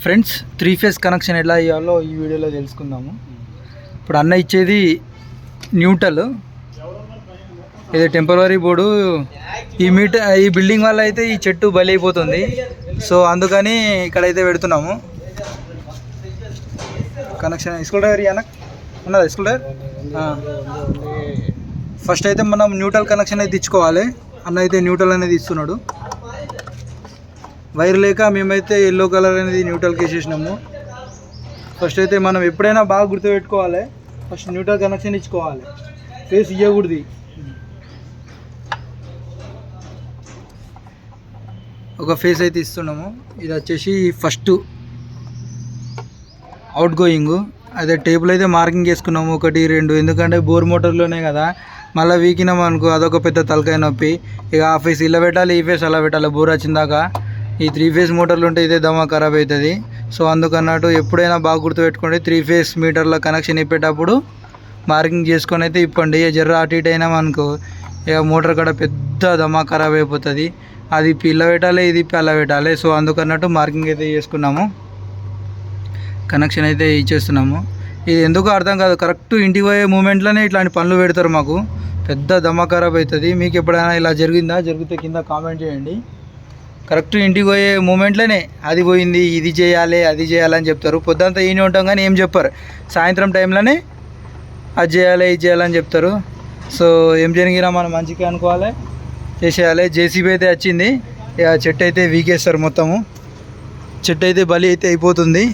Friends 3 phase connection ఎలా ఇవ్వాలో ఈ వీడియోలో తెలుసుకుందాము. ఇప్పుడు అన్న ఇచ్చేది న్యూట్రల్, ఇది టెంపరరీ బోర్డు. ఈ బిల్డింగ్ వల్ల అయితే ఈ చెట్టు బలైపోతుంది, సో అందుకని ఇక్కడైతే పెడుతున్నాము కనెక్షన్. స్కూల్ డ్రైవర్ అన్న ఉన్నదా? స్కూల్ డ్రైవర్ ఫస్ట్ అయితే మనం న్యూట్రల్ కనెక్షన్ అయితే ఇచ్చుకోవాలి. అన్న అయితే న్యూట్రల్ అనేది ఇస్తున్నాడు. వైర్ లేక మేమైతే ఎల్లో కలర్ అనేది న్యూట్రల్కి వేసేసినాము. ఫస్ట్ అయితే మనం ఎప్పుడైనా బాగా గుర్తుపెట్టుకోవాలి, ఫస్ట్ న్యూట్రల్ కనెక్షన్ ఇచ్చుకోవాలి, ఫేస్ ఇవ్వకూడదు. ఒక ఫేస్ అయితే ఇస్తున్నాము. ఇది వచ్చేసి ఫస్ట్ అవుట్ గోయింగ్. అదే టేబుల్ అయితే మార్కింగ్ చేసుకున్నాము 1, 2, ఎందుకంటే బోర్ మోటార్లోనే కదా, మళ్ళీ వీకినాం అనుకో అదొక పెద్ద తలకాయ నొప్పి. ఇక ఆ ఫేస్ ఇలా పెట్టాలి, ఈ ఫేస్ అలా పెట్టాలి. బోర్ వచ్చిందాక ఈ 3 ఫేజ్ మోటార్లు ఉంటే ఇదే దమా ఖరాబ్ అవుతుంది. సో అందుకన్నట్టు ఎప్పుడైనా బాగా గుర్తుపెట్టుకోండి, 3 ఫేజ్ మీటర్ల కనెక్షన్ ఇప్పేటప్పుడు మార్కింగ్ చేసుకొని అయితే ఇప్పండి. జర్ర అటు ఇటు అయినాం అనుకో ఇక మోటార్ కాడ పెద్ద దమా ఖరాబ్ అయిపోతుంది. అది పిల్ల పెట్టాలి, ఇది పిల్ల పెట్టాలి. సో అందుకన్నట్టు మార్కింగ్ అయితే చేసుకున్నాము, కనెక్షన్ అయితే ఇచ్చేస్తున్నాము. ఇది ఎందుకు అర్థం కాదు, కరెక్ట్ ఇంటికి పోయే మూమెంట్లోనే ఇట్లాంటి పనులు పెడతారు. మాకు పెద్ద దమా ఖరాబ్ అవుతుంది. మీకు ఎప్పుడైనా ఇలా జరిగితే కింద కామెంట్ చేయండి. కరెక్ట్ ఇంటికి పోయే మూమెంట్లోనే అది పోయింది, ఇది చేయాలి, అది చేయాలని చెప్తారు. పొద్దుంతా ఈయన ఉంటాం కానీ ఏం చెప్పారు, సాయంత్రం టైంలోనే అది చేయాలి, ఇది చేయాలని చెప్తారు. సో ఏం జరిగినా మనం మంచిగా అనుకోవాలి, చేసేయాలి. జేసీబీ అయితే వచ్చింది, ఇక చెట్టు అయితే వీకేస్తారు. మొత్తము చెట్టు అయితే బలి అయితే అయిపోతుంది.